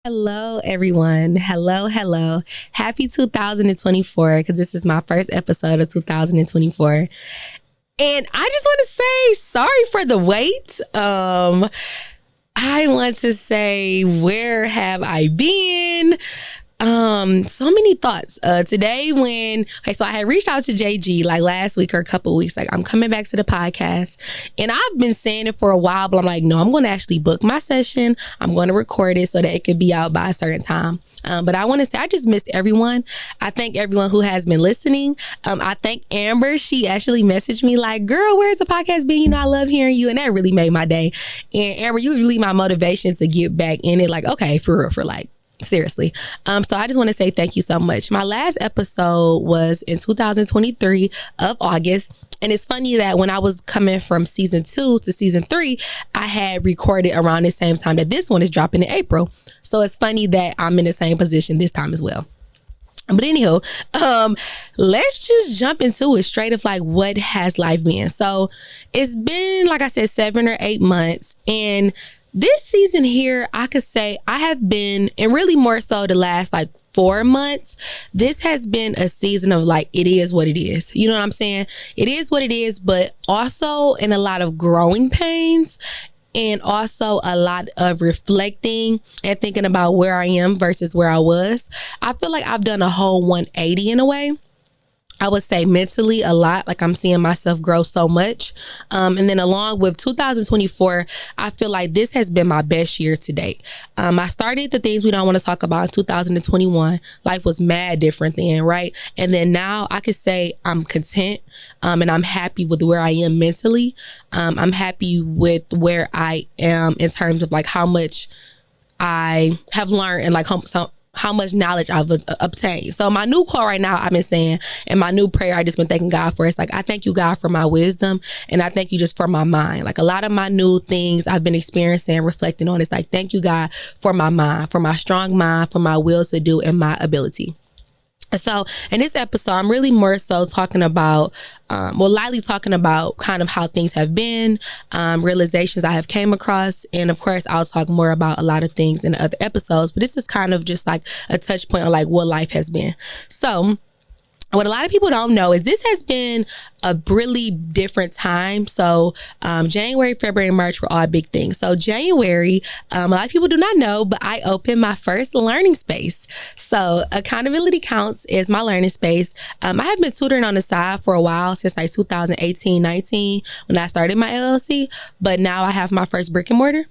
Hello, everyone. Hello, hello. Happy 2024, because this is my first episode of 2024. And I just want to say sorry for the wait. I want to say, where have I been? So many thoughts. So I had reached out to JG like last week or a couple of weeks, like I'm coming back to the podcast, and I've been saying it for a while, but I'm like, no, I'm going to actually book my session. I'm going to record it so that it could be out by a certain time. But I want to say I just missed everyone. I thank everyone who has been listening. I thank Amber. She actually messaged me like, girl, where's the podcast being? You know, I love hearing you. And that really made my day. And Amber, you really my motivation to get back in it. Like, okay, for real, for like, seriously. So I just want to say thank you so much. My last episode was in 2023 of August. And it's funny that when I was coming from season 2 to season 3, I had recorded around the same time that this one is dropping in April. So it's funny that I'm in the same position this time as well. But anywho, let's just jump into it straight of like, what has life been? So it's been, like I said, 7 or 8 months. And this season here, I could say I have been, and really more so the last like 4 months, this has been a season of like, it is what it is. You know what I'm saying? It is what it is, but also in a lot of growing pains and also a lot of reflecting and thinking about where I am versus where I was. I feel like I've done a whole 180 in a way. I would say mentally a lot, like I'm seeing myself grow so much. And then along with 2024, I feel like this has been my best year to date. I started the things we don't want to talk about in 2021. Life was mad different then, right? And then now I could say I'm content and I'm happy with where I am mentally. I'm happy with where I am in terms of like how much I have learned and like how much knowledge I've obtained. So my new quote right now, I've been saying, and my new prayer I just been thanking God for, it's like, I thank you, God, for my wisdom, and I thank you just for my mind. Like a lot of my new things I've been experiencing and reflecting on, it's like, thank you, God, for my mind, for my strong mind, for my will to do and my ability. So in this episode, I'm really more so talking about, lightly talking about kind of how things have been, realizations I have came across. And of course, I'll talk more about a lot of things in other episodes, but this is kind of just like a touch point on like what life has been. So what a lot of people don't know is this has been a really different time. So January, February, and March were all big things. So January, a lot of people do not know, but I opened my first learning space. So Accountability Counts is my learning space. I have been tutoring on the side for a while, since like 2018, 19, when I started my LLC. But now I have my first brick and mortar.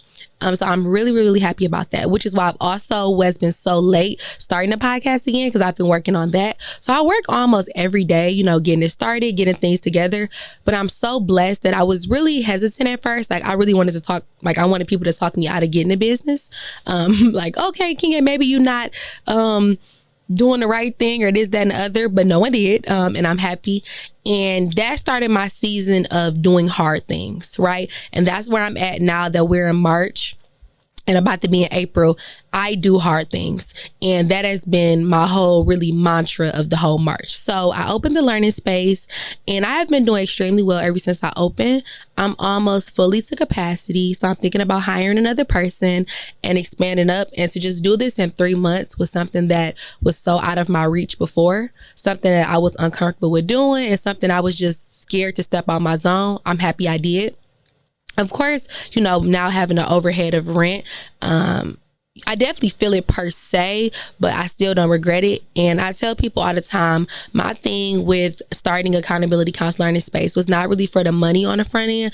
So I'm really, really happy about that, which is why I've also been so late starting the podcast again, because I've been working on that. So I work almost every day, you know, getting it started, getting things together. But I'm so blessed that I was really hesitant at first. Like I really wanted to talk, like I wanted people to talk me out of getting a business. Like, okay, Kinga, maybe you're not doing the right thing or this, that, and the other, but no, I did. And I'm happy. And that started my season of doing hard things, right? And that's where I'm at now that we're in March and about to be in April. I do hard things. And that has been my whole really mantra of the whole March. So I opened the learning space and I have been doing extremely well ever since I opened. I'm almost fully to capacity. So I'm thinking about hiring another person and expanding up. And to just do this in 3 months was something that was so out of my reach before, something that I was uncomfortable with doing, and something I was just scared to step out my zone. I'm happy I did. Of course, you know, now having an overhead of rent, I definitely feel it per se, but I still don't regret it. And I tell people all the time, my thing with starting Accountability Counts Learning Space was not really for the money on the front end,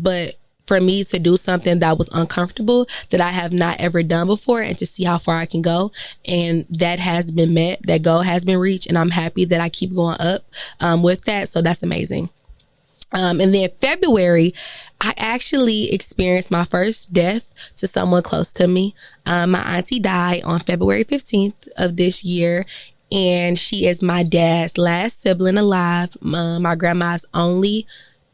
but for me to do something that was uncomfortable, that I have not ever done before, and to see how far I can go. And that has been met, that goal has been reached, and I'm happy that I keep going up with that. So that's amazing. And then February, I actually experienced my first death to someone close to me. My auntie died on February 15th of this year, and she is my dad's last sibling alive, my grandma's only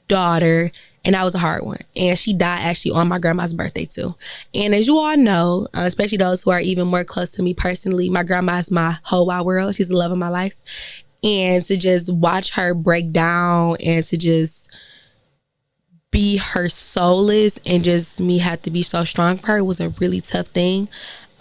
daughter, and that was a hard one. And she died actually on my grandma's birthday too. And as you all know, especially those who are even more close to me personally, my grandma is my whole wide world. She's the love of my life. And to just watch her break down and to just be her soulless and just me have to be so strong for her was a really tough thing.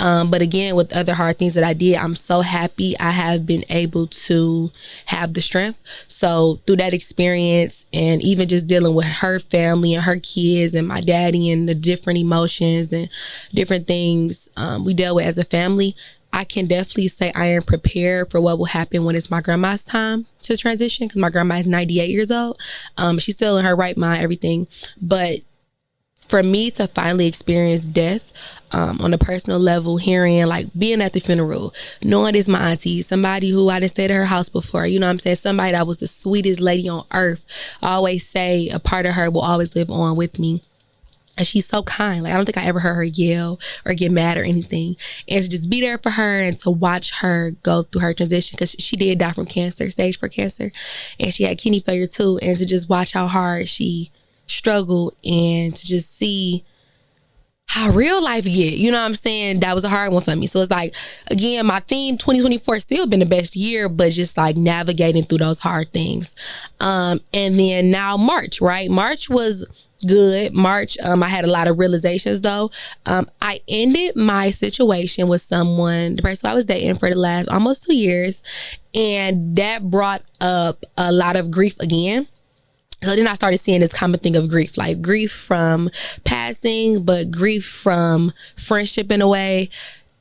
But again, with other hard things that I did, I'm so happy I have been able to have the strength. So through that experience, and even just dealing with her family and her kids and my daddy and the different emotions and different things we dealt with as a family, I can definitely say I am prepared for what will happen when it's my grandma's time to transition, because my grandma is 98 years old. She's still in her right mind, everything. But for me to finally experience death on a personal level, hearing, like, being at the funeral, knowing it's my auntie, somebody who I didn't stay at her house before, you know what I'm saying? Somebody that was the sweetest lady on earth. I always say a part of her will always live on with me. And she's so kind. Like, I don't think I ever heard her yell or get mad or anything. And to just be there for her and to watch her go through her transition, because she did die from cancer, stage 4 cancer, and she had kidney failure too. And to just watch how hard she struggled and to just see how real life get, you know what I'm saying? That was a hard one for me. So it's like, again, my theme 2024 still been the best year, but just like navigating through those hard things. And then now March, right? March was good. March, I had a lot of realizations though. I ended my situation with someone, the person I was dating for the last almost 2 years, and that brought up a lot of grief again. So then I started seeing this common thing of grief, like grief from passing, but grief from friendship in a way,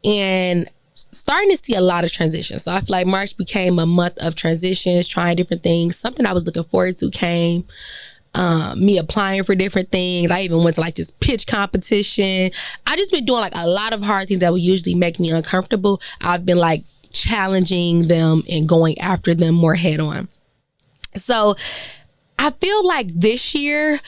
and starting to see a lot of transitions. So I feel like March became a month of transitions, trying different things. Something I was looking forward to came. Me applying for different things. I even went to like this pitch competition. I just been doing like a lot of hard things that would usually make me uncomfortable. I've been like challenging them and going after them more head on. So I feel like this year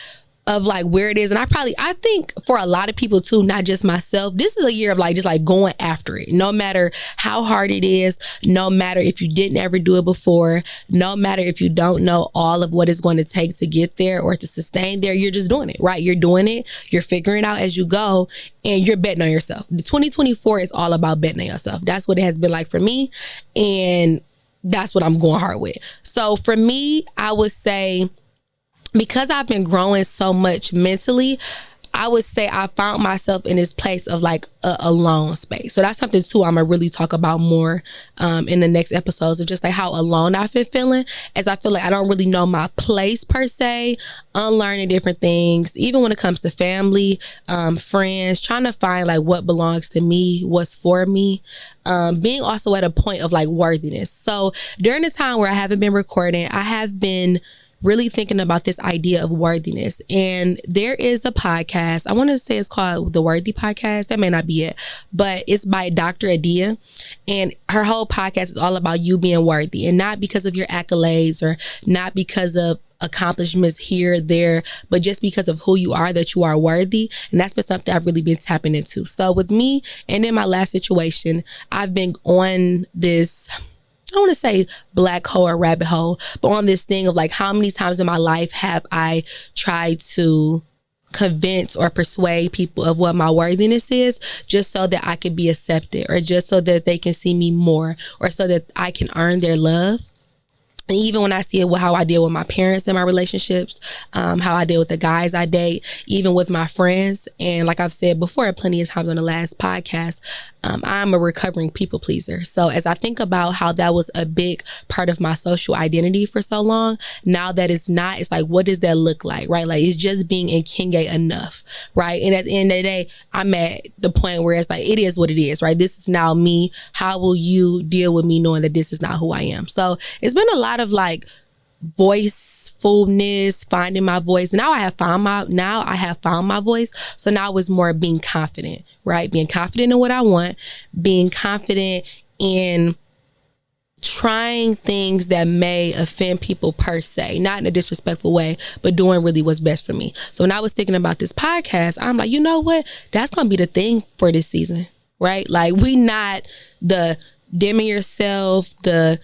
of like where it is, and I think for a lot of people too, not just myself, this is a year of like just like going after it, no matter how hard it is, no matter if you didn't ever do it before, no matter if you don't know all of what it's going to take to get there or to sustain there, you're just doing it, right? You're doing it, you're figuring it out as you go, and you're betting on yourself. The 2024 is all about betting on yourself. That's what it has been like for me, and that's what I'm going hard with. So for me, I would say, because I've been growing so much mentally, I would say I found myself in this place of like a alone space. So that's something too I'm gonna really talk about more in the next episodes, of just like how alone I've been feeling, as I feel like I don't really know my place per se, unlearning different things, even when it comes to family, friends, trying to find like what belongs to me, what's for me, being also at a point of like worthiness. So during the time where I haven't been recording, I have been really thinking about this idea of worthiness. And there is a podcast, I want to say it's called The Worthy Podcast. That may not be it, but it's by Dr. Adia. And her whole podcast is all about you being worthy, and not because of your accolades or not because of accomplishments here, there, but just because of who you are, that you are worthy. And that's been something I've really been tapping into. So with me and in my last situation, I've been on this, I don't want to say black hole or rabbit hole, but on this thing of like, how many times in my life have I tried to convince or persuade people of what my worthiness is, just so that I can be accepted, or just so that they can see me more, or so that I can earn their love. And even when I see it with how I deal with my parents in my relationships, how I deal with the guys I date, even with my friends. And like I've said before, plenty of times on the last podcast, I'm a recovering people pleaser. So as I think about how that was a big part of my social identity for so long, now that it's not, it's like, what does that look like, right? Like, it's just being in Kingay enough, right? And at the end of the day, I'm at the point where it's like, it is what it is, right? This is now me. How will you deal with me knowing that this is not who I am? So it's been a lot of like voicefulness, finding my voice. Now I have found my voice. So now it's more being confident, right? Being confident in what I want, being confident in trying things that may offend people per se, not in a disrespectful way, but doing really what's best for me. So when I was thinking about this podcast, I'm like, you know what? That's going to be the thing for this season, right? Like, we not the dimming yourself, the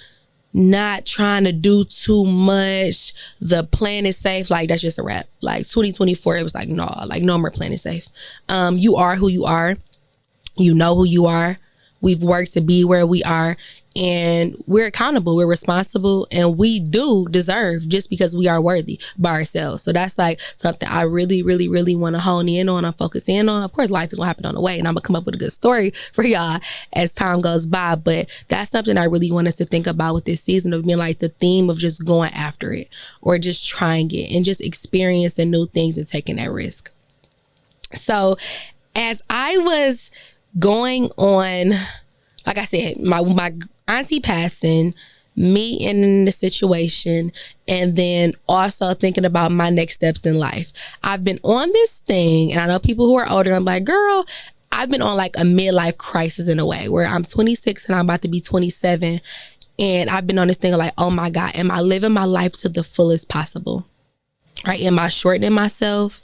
not trying to do too much, the playing it safe. Like, that's just a wrap. Like 2024, it was like, no more playing it safe. You are who you are. You know who you are. We've worked to be where we are, and we're accountable, we're responsible, and we do deserve just because we are worthy by ourselves. So that's like something I really, really, really want to hone in on and focus in on. Of course, life is gonna happen on the way, and I'm gonna come up with a good story for y'all as time goes by. But that's something I really wanted to think about with this season, of being like the theme of just going after it, or just trying it and just experiencing new things and taking that risk. So as I was going on, like I said, my auntie passing, me in the situation, and then also thinking about my next steps in life. I've been on this thing, and I know people who are older, I'm like, girl, I've been on like a midlife crisis in a way, where I'm 26 and I'm about to be 27. And I've been on this thing of like, oh my God, am I living my life to the fullest possible? Right? Am I shortening myself?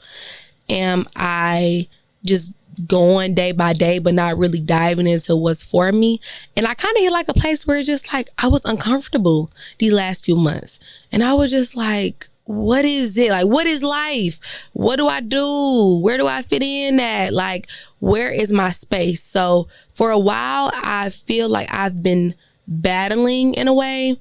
Am I just going day by day, but not really diving into what's for me? And I kind of hit like a place where it's just like, I was uncomfortable these last few months. And I was just like, what is it? Like, what is life? What do I do? Where do I fit in at? Like, where is my space? So for a while, I feel like I've been battling in a way.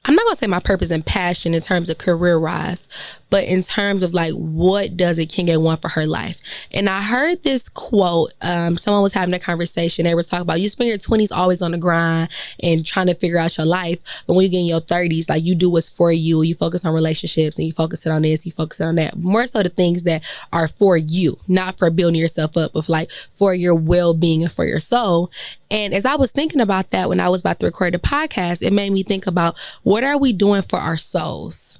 I'm not gonna say my purpose and passion in terms of career rise, but in terms of like, what does a Kinga want for her life? And I heard this quote, someone was having a conversation. They were talking about, you spend your 20s always on the grind and trying to figure out your life. But when you get in your 30s, like, you do what's for you. You focus on relationships, and you focus it on this, you focus it on that. More so the things that are for you, not for building yourself up, but like for your well-being and for your soul. And as I was thinking about that when I was about to record the podcast, it made me think about, what are we doing for our souls?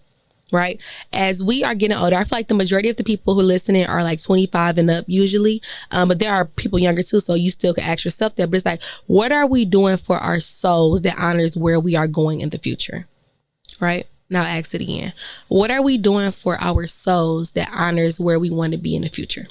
Right? As we are getting older, I feel like the majority of the people who are listening are like 25 and up usually. But there are people younger too, so you still can ask yourself that. But it's like, what are we doing for our souls that honors where we are going in the future? Right? Now ask it again. What are we doing for our souls that honors where we want to be in the future?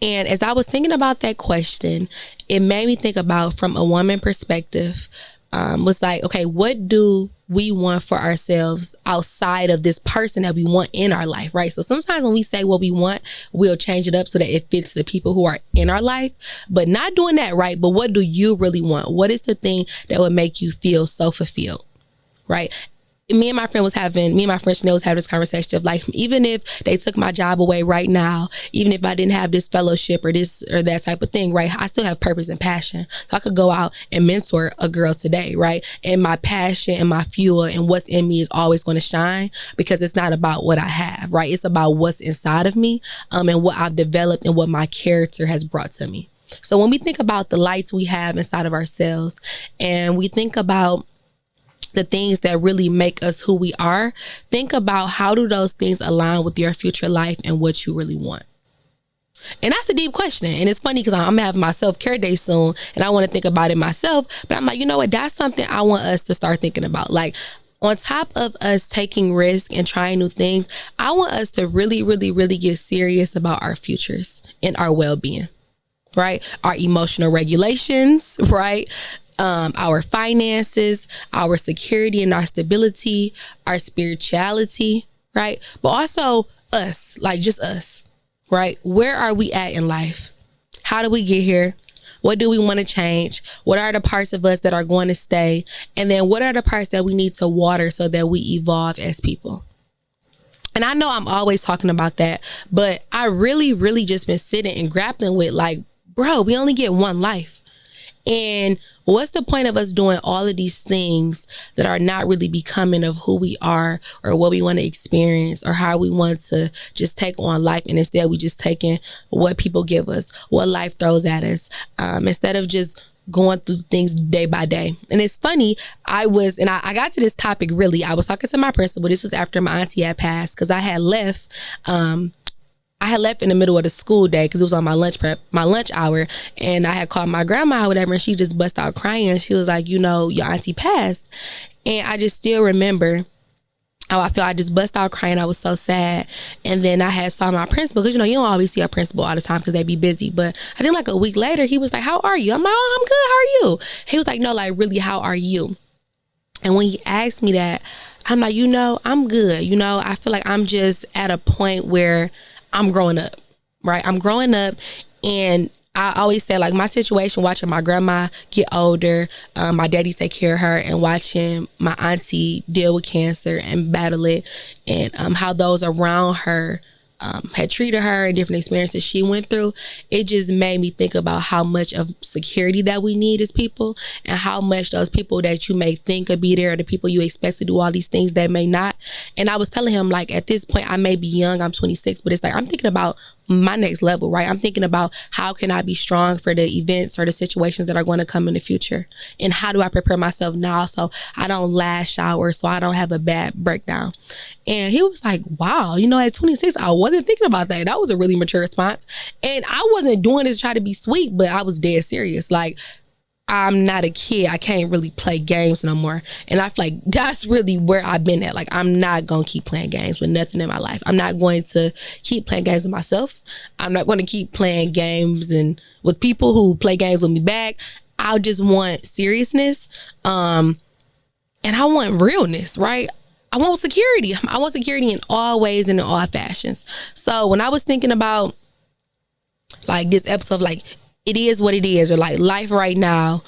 And as I was thinking about that question, it made me think about, from a woman perspective, was like, okay, what do we want for ourselves outside of this person that we want in our life, right? So sometimes when we say what we want, we'll change it up so that it fits the people who are in our life, but not doing that, right? But what do you really want? What is the thing that would make you feel so fulfilled, right? Me and my friend Chanel was having this conversation of like, even if they took my job away right now, even if I didn't have this fellowship or this or that type of thing, right? I still have purpose and passion. So I could go out and mentor a girl today, right? And my passion and my fuel and what's in me is always going to shine, because it's not about what I have, right? It's about what's inside of me, and what I've developed and what my character has brought to me. So when we think about the lights we have inside of ourselves, and we think about the things that really make us who we are, think about, how do those things align with your future life and what you really want? And that's a deep question. And it's funny because I'm having my self-care day soon, and I want to think about it myself. But I'm like, you know what? That's something I want us to start thinking about. Like, on top of us taking risks and trying new things, I want us to really, really, really get serious about our futures and our well-being, right? Our emotional regulations, right? Our finances, our security and our stability, our spirituality, right? But also us, like just us, right? Where are we at in life? How do we get here? What do we want to change? What are the parts of us that are going to stay? And then what are the parts that we need to water so that we evolve as people? And I know I'm always talking about that, but I really, really just been sitting and grappling with like, bro, we only get one life. And what's the point of us doing all of these things that are not really becoming of who we are or what we want to experience or how we want to just take on life? And instead we just taking what people give us, what life throws at us, instead of just going through things day by day. And it's funny, I got to this topic really, I was talking to my principal. This was after my auntie had passed, because I had left in the middle of the school day because it was on my lunch hour, and I had called my grandma or whatever, and she just bust out crying. She was like, you know, your auntie passed. And I just still remember how I felt. I just bust out crying. I was so sad. And then I had saw my principal, because, you know, you don't always see a principal all the time because they be busy. But I think like a week later, he was like, how are you? I'm like, oh, I'm good. How are you? He was like, no, like, really, how are you? And when he asked me that, I'm like, you know, I'm good. You know, I feel like I'm just at a point where I'm growing up, right? I'm growing up, and I always say, like, my situation watching my grandma get older, my daddy take care of her, and watching my auntie deal with cancer and battle it, and how those around her had treated her and different experiences she went through, it just made me think about how much of security that we need as people, and how much those people that you may think could be there, the people you expect to do all these things that may not. And I was telling him, like, at this point, I may be young, I'm 26, but it's like, I'm thinking about my next level, right? I'm thinking about how can I be strong for the events or the situations that are going to come in the future, and how do I prepare myself now so I don't lash out, or so I don't have a bad breakdown. And he was like, wow, you know, at 26, I wasn't thinking about that. That was a really mature response. And I wasn't doing this to try to be sweet, but I was dead serious. Like, I'm not a kid. I can't really play games no more. And I feel like that's really where I've been at. Like, I'm not going to keep playing games with nothing in my life. I'm not going to keep playing games with myself. I'm not going to keep playing games and with people who play games with me back. I just want seriousness. And I want realness, right? I want security. I want security in all ways and in all fashions. So when I was thinking about, like, this episode, like, it is what it is, or like life right now,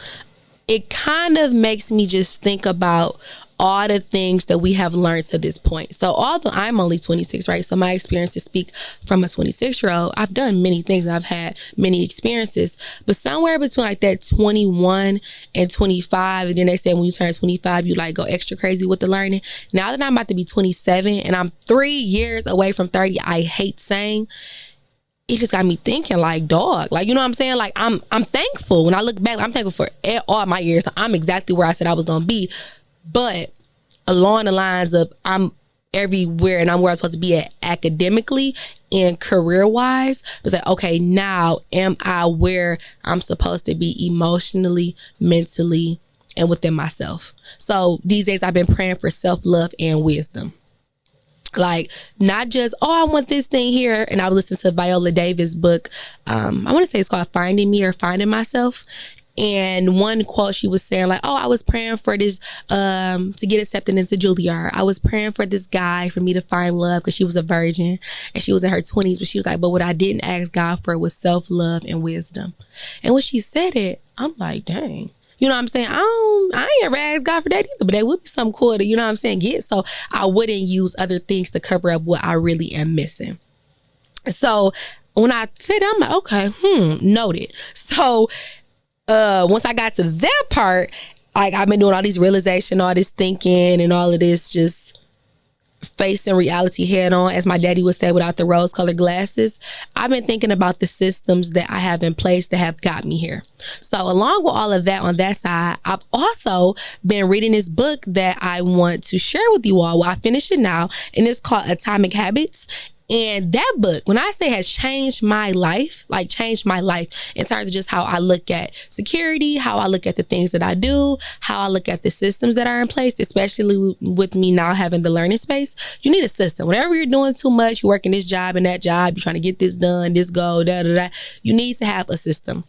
it kind of makes me just think about all the things that we have learned to this point. So although I'm only 26, right? So my experiences speak from a 26-year-old. I've done many things. I've had many experiences, but somewhere between like that 21 and 25, and then they say when you turn 25, you like go extra crazy with the learning. Now that I'm about to be 27 and I'm 3 years away from 30, I hate saying, it just got me thinking, like, dog, like, you know what I'm saying? Like, I'm thankful. When I look back, I'm thankful for all my years. I'm exactly where I said I was going to be. But along the lines of I'm everywhere and I'm where I'm supposed to be at academically and career-wise, it's like, okay, now am I where I'm supposed to be emotionally, mentally, and within myself? So these days I've been praying for self-love and wisdom. Like, not just, oh, I want this thing here. And I was listening to Viola Davis' book. I want to say it's called Finding Me or Finding Myself. And one quote she was saying, like, oh, I was praying for this, to get accepted into Juilliard. I was praying for this guy for me to find love, because she was a virgin and she was in her 20s. But she was like, but what I didn't ask God for was self-love and wisdom. And when she said it, I'm like, dang. You know what I'm saying? I ain't ever asked God for that either, but that would be something cool to, you know what I'm saying, get. So I wouldn't use other things to cover up what I really am missing. So when I said that, I'm like, okay, noted. So once I got to that part, like, I've been doing all these realization, all this thinking, and all of this just facing reality head on, as my daddy would say, without the rose-colored glasses. I've been thinking about the systems that I have in place that have got me here. So along with all of that on that side, I've also been reading this book that I want to share with you all. Well, I finished it now, and it's called Atomic Habits. And that book, when I say has changed my life, like changed my life in terms of just how I look at security, how I look at the things that I do, how I look at the systems that are in place, especially with me now having the learning space. You need a system. Whenever you're doing too much, you're working this job and that job, you're trying to get this done, this goal, you need to have a system.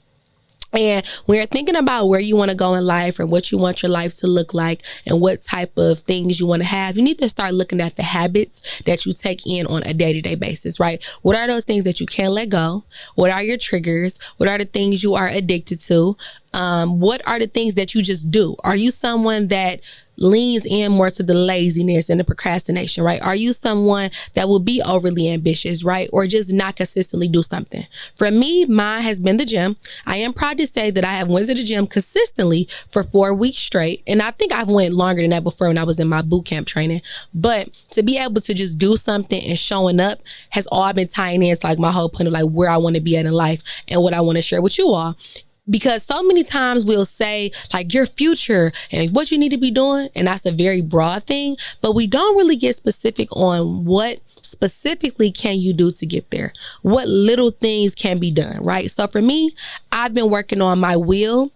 And when you're thinking about where you want to go in life, or what you want your life to look like, and what type of things you want to have, you need to start looking at the habits that you take in on a day-to-day basis, right? What are those things that you can't let go? What are your triggers? What are the things you are addicted to? What are the things that you just do? Are you someone that leans in more to the laziness and the procrastination, right? Are you someone that will be overly ambitious, right? Or just not consistently do something? For me, mine has been the gym. I am proud to say that I have went to the gym consistently for 4 weeks straight. And I think I've went longer than that before when I was in my boot camp training. But to be able to just do something and showing up has all been tying in. It's like my whole point of like where I want to be at in life and what I want to share with you all. Because so many times we'll say like your future and what you need to be doing, and that's a very broad thing, but we don't really get specific on what specifically can you do to get there? What little things can be done, right? So for me, I've been working on my will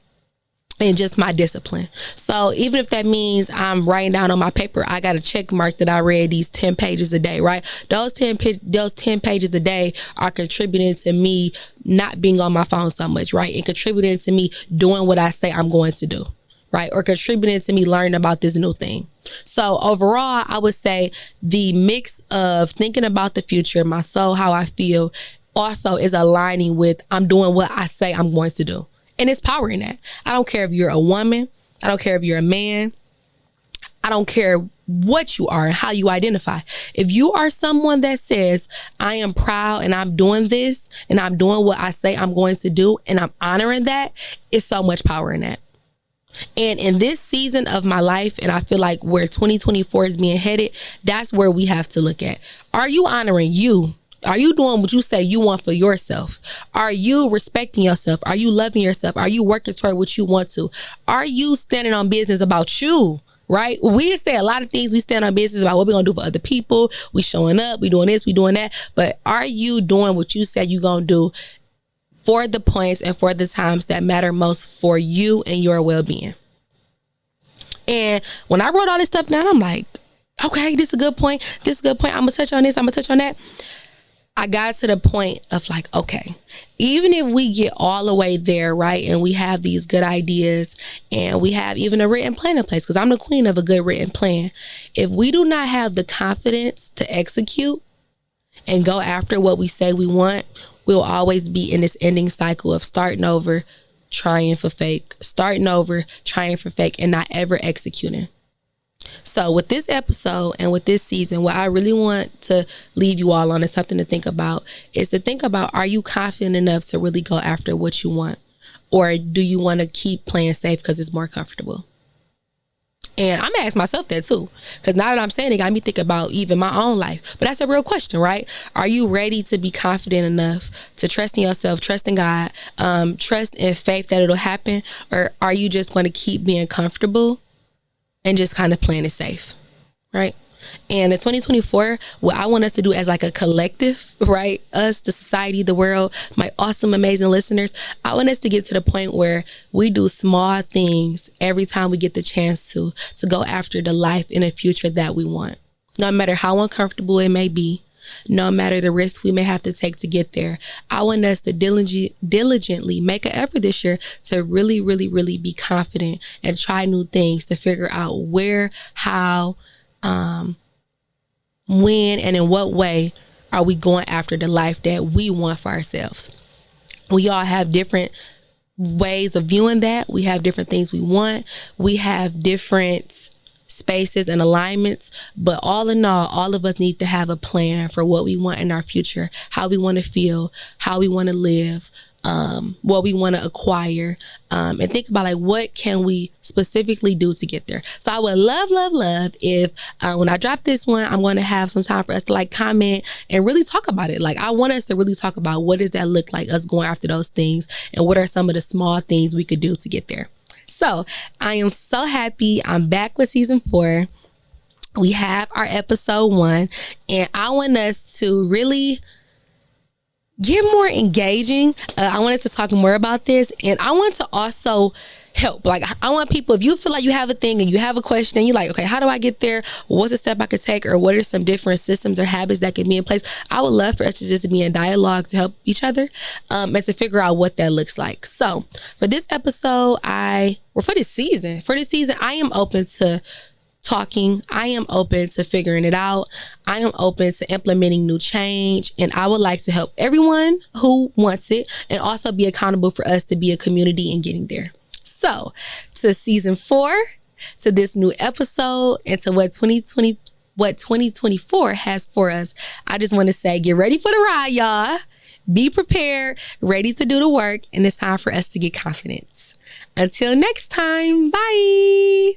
and just my discipline. So even if that means I'm writing down on my paper, I got a check mark that I read these 10 pages a day, right? Those 10 pages a day are contributing to me not being on my phone so much, right? And contributing to me doing what I say I'm going to do, right? Or contributing to me learning about this new thing. So overall, I would say the mix of thinking about the future, my soul, how I feel, also is aligning with I'm doing what I say I'm going to do. And it's power in that. I don't care if you're a woman. I don't care if you're a man. I don't care what you are and how you identify. If you are someone that says, I am proud and I'm doing this and I'm doing what I say I'm going to do and I'm honoring that, it's so much power in that. And in this season of my life, and I feel like where 2024 is being headed, that's where we have to look at. Are you honoring you? Are you doing what you say you want for yourself? Are you respecting yourself? Are you loving yourself? Are you working toward what you want to? Are you standing on business about you? Right? We say a lot of things. We stand on business about what we're going to do for other people. We showing up. We doing this. We doing that. But are you doing what you said you're going to do for the points and for the times that matter most for you and your well-being? And when I wrote all this stuff down, I'm like, okay, this is a good point. This is a good point. I'm going to touch on this. I'm going to touch on that. I got to the point of like, okay, even if we get all the way there, right, and we have these good ideas and we have even a written plan in place, because I'm the queen of a good written plan. If we do not have the confidence to execute and go after what we say we want, we'll always be in this ending cycle of starting over, trying for fake, starting over, trying for fake, and not ever executing. So with this episode and with this season, what I really want to leave you all on is something to think about, is to think about, are you confident enough to really go after what you want? Or do you want to keep playing safe because it's more comfortable? And I'm gonna ask myself that too, because now that I'm saying it, got me thinking about even my own life. But that's a real question, right? Are you ready to be confident enough to trust in yourself, trust in God, trust in faith that it'll happen? Or are you just going to keep being comfortable and just kind of playing it safe, right? And in 2024, what I want us to do as like a collective, right? Us, the society, the world, my awesome, amazing listeners, I want us to get to the point where we do small things every time we get the chance to go after the life and the future that we want. No matter how uncomfortable it may be, no matter the risks we may have to take to get there, I want us to diligently make an effort this year to really, really, really be confident and try new things to figure out where, how, when, and in what way are we going after the life that we want for ourselves. We all have different ways of viewing that. We have different things we want. We have different spaces and alignments, but all in all of us need to have a plan for what we want in our future, how we want to feel, how we want to live, what we want to acquire, and think about like, what can we specifically do to get there? So I would love if when I drop this one, I'm going to have some time for us to like comment and really talk about it. Like, I want us to really talk about what does that look like, us going after those things, and what are some of the small things we could do to get there. So I am so happy I'm back with season 4. We have our episode 1, and I want us to really get more engaging. I want us to talk more about this, and I want to also help. Like, I want people, if you feel like you have a thing and you have a question and you're like, okay, how do I get there? What's a step I could take? Or what are some different systems or habits that can be in place? I would love for us to just be in dialogue to help each other, and to figure out what that looks like. So for this episode, for this season, I am open to talking. I am open to figuring it out. I am open to implementing new change, and I would like to help everyone who wants it, and also be accountable for us to be a community in getting there. So to season 4, to this new episode, and to what 2024 has for us, I just want to say, get ready for the ride, y'all. Be prepared, ready to do the work, and it's time for us to get confidence. Until next time, bye.